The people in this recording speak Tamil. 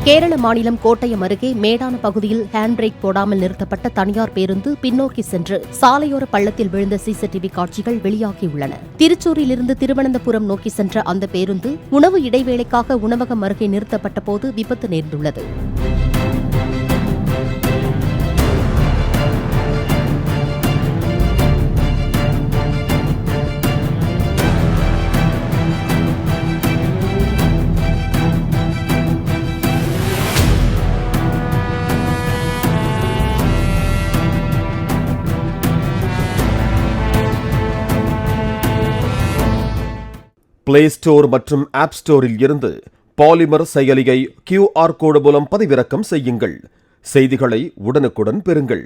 கேரள மாநிலம் கோட்டயம் அருகே மேடான பகுதியில் ஹேண்ட் பிரேக் போடாமல் நிறுத்தப்பட்ட தனியார் பேருந்து பின்னோக்கி சென்று சாலையோர பள்ளத்தில் விழுந்த சிசிடிவி காட்சிகள் வெளியாகியுள்ளன. திருச்சூரிலிருந்து திருவனந்தபுரம் நோக்கி சென்ற அந்த பேருந்து உணவு இடைவேளைக்காக உணவகம் அருகே நிறுத்தப்பட்ட போது விபத்து நேர்ந்துள்ளது. பிளே ஸ்டோர் மற்றும் ஆப் ஸ்டோரில் இருந்து பாலிமர் செயலியை QR கோடு மூலம் பதிவிறக்கம் செய்யுங்கள். செய்திகளை உடனுக்குடன் பெறுங்கள்.